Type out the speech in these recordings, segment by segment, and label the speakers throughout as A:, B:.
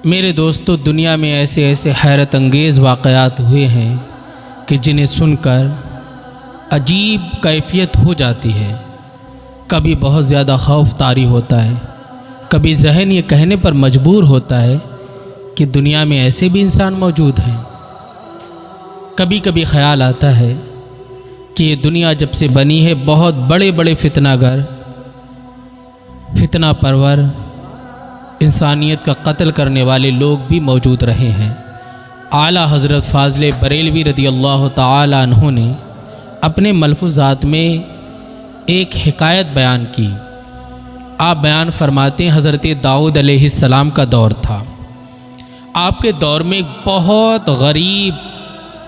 A: میرے دوستو، دنیا میں ایسے ایسے حیرت انگیز واقعات ہوئے ہیں کہ جنہیں سن کر عجیب کیفیت ہو جاتی ہے۔ کبھی بہت زیادہ خوف طاری ہوتا ہے، کبھی ذہن یہ کہنے پر مجبور ہوتا ہے کہ دنیا میں ایسے بھی انسان موجود ہیں۔ کبھی کبھی خیال آتا ہے کہ یہ دنیا جب سے بنی ہے بہت بڑے بڑے فتنہ گر، فتنہ پرور، انسانیت کا قتل کرنے والے لوگ بھی موجود رہے ہیں۔ اعلیٰ حضرت فاضل بریلوی رضی اللہ تعالی عنہ نے اپنے ملفوظات میں ایک حکایت بیان کی۔ آپ بیان فرماتے ہیں حضرت داؤد علیہ السلام کا دور تھا۔ آپ کے دور میں ایک بہت غریب،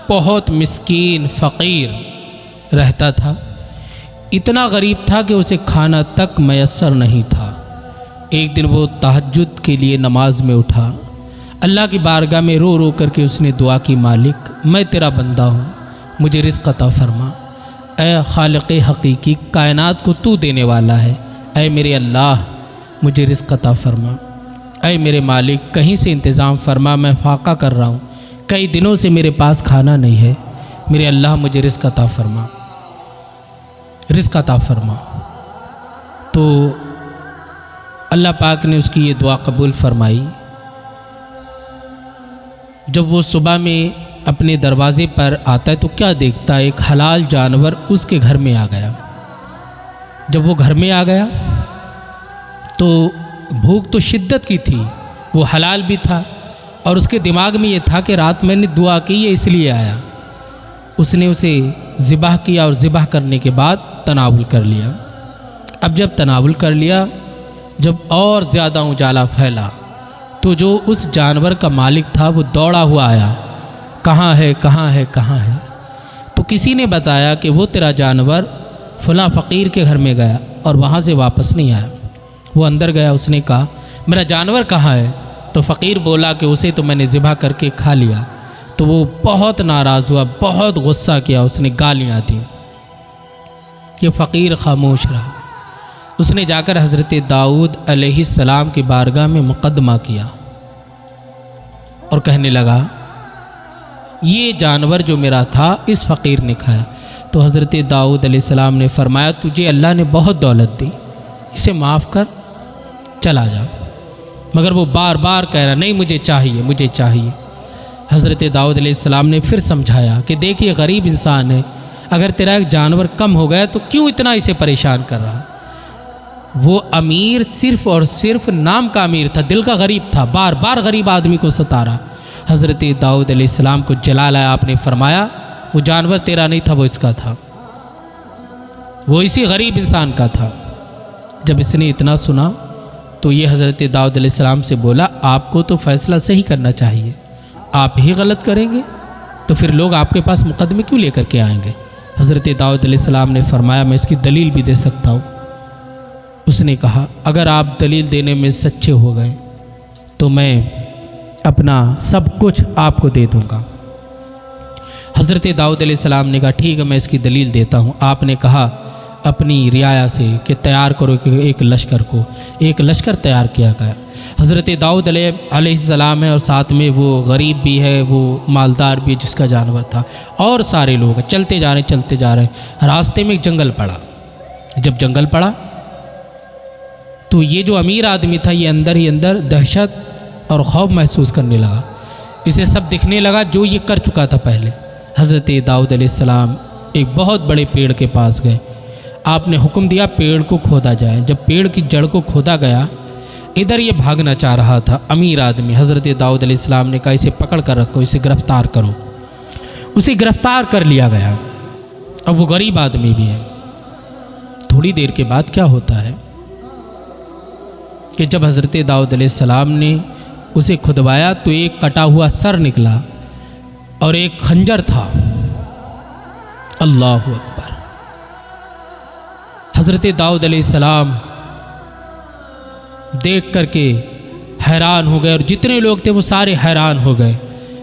A: بہت مسکین فقیر رہتا تھا۔ اتنا غریب تھا کہ اسے کھانا تک میسر نہیں تھا۔ ایک دن وہ تہجد کے لیے نماز میں اٹھا، اللہ کی بارگاہ میں رو رو کر کے اس نے دعا کی، مالک میں تیرا بندہ ہوں، مجھے رزق عطا فرما۔ اے خالق حقیقی، کائنات کو تو دینے والا ہے، اے میرے اللہ مجھے رزق عطا فرما۔ اے میرے مالک کہیں سے انتظام فرما، میں فاقہ کر رہا ہوں، کئی دنوں سے میرے پاس کھانا نہیں ہے، میرے اللہ مجھے رزق عطا فرما، رزق عطا فرما۔ تو اللہ پاک نے اس کی یہ دعا قبول فرمائی۔ جب وہ صبح میں اپنے دروازے پر آتا ہے تو کیا دیکھتا ہے؟ ایک حلال جانور اس کے گھر میں آ گیا۔ جب وہ گھر میں آ گیا تو بھوک تو شدت کی تھی، وہ حلال بھی تھا، اور اس کے دماغ میں یہ تھا کہ رات میں نے دعا کی ہے اس لیے آیا۔ اس نے اسے ذبح کیا اور ذبح کرنے کے بعد تناول کر لیا۔ اب جب تناول کر لیا، جب اور زیادہ اجالا پھیلا تو جو اس جانور کا مالک تھا وہ دوڑا ہوا آیا، کہاں ہے کہاں ہے کہاں ہے؟ تو کسی نے بتایا کہ وہ تیرا جانور فلاں فقیر کے گھر میں گیا اور وہاں سے واپس نہیں آیا۔ وہ اندر گیا، اس نے کہا میرا جانور کہاں ہے؟ تو فقیر بولا کہ اسے تو میں نے ذبح کر کے کھا لیا۔ تو وہ بہت ناراض ہوا، بہت غصہ کیا، اس نے گالیاں دیں۔ یہ فقیر خاموش رہا۔ اس نے جا کر حضرت داؤد علیہ السلام کی بارگاہ میں مقدمہ کیا اور کہنے لگا یہ جانور جو میرا تھا اس فقیر نے کھایا۔ تو حضرت داؤد علیہ السلام نے فرمایا تجھے اللہ نے بہت دولت دی، اسے معاف کر، چلا جا۔ مگر وہ بار بار کہہ رہا نہیں مجھے چاہیے، مجھے چاہیے۔ حضرت داؤد علیہ السلام نے پھر سمجھایا کہ دیکھیے غریب انسان ہے، اگر تیرا ایک جانور کم ہو گیا تو کیوں اتنا اسے پریشان کر رہا؟ وہ امیر صرف اور صرف نام کا امیر تھا، دل کا غریب تھا، بار بار غریب آدمی کو ستا رہا۔ حضرت داؤد علیہ السلام کو جلال آیا، آپ نے فرمایا وہ جانور تیرا نہیں تھا، وہ اس کا تھا، وہ اسی غریب انسان کا تھا۔ جب اس نے اتنا سنا تو یہ حضرت داؤد علیہ السلام سے بولا آپ کو تو فیصلہ صحیح کرنا چاہیے، آپ ہی غلط کریں گے تو پھر لوگ آپ کے پاس مقدمے کیوں لے کر کے آئیں گے؟ حضرت داؤد علیہ السلام نے فرمایا میں اس کی دلیل بھی دے سکتا ہوں۔ اس نے کہا اگر آپ دلیل دینے میں سچے ہو گئے تو میں اپنا سب کچھ آپ کو دے دوں گا۔ حضرت داؤد علیہ السلام نے کہا ٹھیک ہے میں اس کی دلیل دیتا ہوں۔ آپ نے کہا اپنی رعایا سے کہ تیار کرو ایک لشکر کو، ایک لشکر تیار کیا گیا۔ حضرت داؤد علیہ السلام ہے اور ساتھ میں وہ غریب بھی ہے، وہ مالدار بھی جس کا جانور تھا، اور سارے لوگ ہیں، چلتے جا رہے ہیں۔ راستے میں ایک جنگل پڑا۔ جب جنگل پڑا تو یہ جو امیر آدمی تھا یہ اندر ہی اندر دہشت اور خوف محسوس کرنے لگا، اسے سب دکھنے لگا جو یہ کر چکا تھا پہلے۔ حضرت داؤد علیہ السلام ایک بہت بڑے پیڑ کے پاس گئے، آپ نے حکم دیا پیڑ کو کھودا جائے۔ جب پیڑ کی جڑ کو کھودا گیا، ادھر یہ بھاگنا چاہ رہا تھا امیر آدمی۔ حضرت داؤد علیہ السلام نے کہا اسے پکڑ کر رکھو، اسے گرفتار کرو۔ اسے گرفتار کر لیا گیا۔ اب وہ غریب آدمی بھی ہے۔ تھوڑی دیر کے بعد کیا ہوتا ہے کہ جب حضرت داؤد علیہ السلام نے اسے کھدوایا تو ایک کٹا ہوا سر نکلا اور ایک خنجر تھا۔ اللہ اکبر! حضرت داؤد علیہ السلام دیکھ کر کے حیران ہو گئے، اور جتنے لوگ تھے وہ سارے حیران ہو گئے۔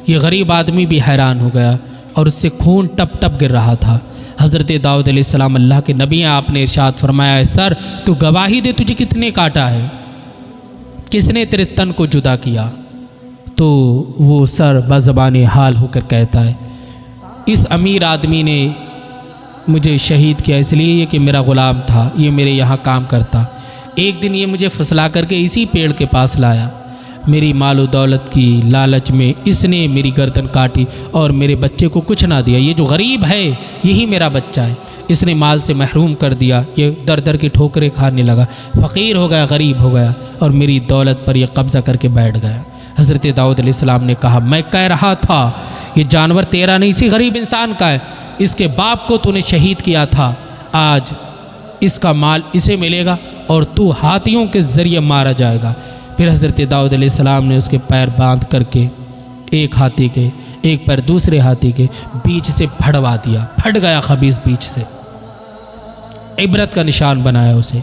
A: یہ غریب آدمی بھی حیران ہو گیا اور اس سے خون ٹپ ٹپ گر رہا تھا۔ حضرت داؤد علیہ السلام اللہ کے نبی ہیں، آپ نے ارشاد فرمایا ہے سر تو گواہی دے تجھے کتنے کاٹا ہے، کس نے تیرے تن کو جدا کیا؟ تو وہ سر بزبان حال ہو کر کہتا ہے اس امیر آدمی نے مجھے شہید کیا اس لیے کہ میرا غلام تھا، یہ میرے یہاں کام کرتا، ایک دن یہ مجھے پھسلا کر کے اسی پیڑ کے پاس لایا، میری مال و دولت کی لالچ میں اس نے میری گردن کاٹی اور میرے بچے کو کچھ نہ دیا، یہ جو غریب ہے یہی میرا بچہ ہے، اس نے مال سے محروم کر دیا، یہ در در کی ٹھوکریں کھانے لگا، فقیر ہو گیا، غریب ہو گیا اور میری دولت پر یہ قبضہ کر کے بیٹھ گیا۔ حضرت داؤد علیہ السلام نے کہا میں کہہ رہا تھا یہ جانور تیرا نہیں، اسی غریب انسان کا ہے، اس کے باپ کو تو نے شہید کیا تھا، آج اس کا مال اسے ملے گا اور تو ہاتھیوں کے ذریعے مارا جائے گا۔ پھر حضرت داؤد علیہ السلام نے اس کے پیر باندھ کر کے ایک ہاتھی کے ایک پیر دوسرے ہاتھی کے بیچ سے پھڑوا دیا، پھٹ گیا خبیث بیچ سے، عبرت کا نشان بنایا اسے۔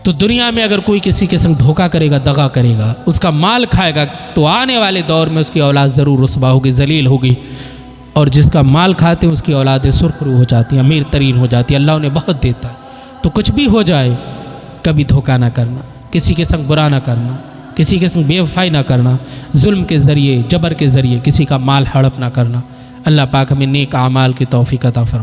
A: تو دنیا میں اگر کوئی کسی کے سنگ دھوکہ کرے گا، دغا کرے گا، اس کا مال کھائے گا، تو آنے والے دور میں اس کی اولاد ضرور رسوا ہوگی، ذلیل ہوگی، اور جس کا مال کھاتے ہیں اس کی اولادیں سرخرو ہو جاتی ہیں، امیر ترین ہو جاتی ہیں، اللہ انہیں بہت دیتا ہے۔ تو کچھ بھی ہو جائے کبھی دھوکہ نہ کرنا، کسی کے سنگ برا نہ کرنا، کسی کے سنگ بے وفائی نہ کرنا، ظلم کے ذریعے، جبر کے ذریعے کسی کا مال ہڑپ نہ کرنا۔ اللہ پاک ہمیں نیک اعمال کی توفیق عطا فرمائے۔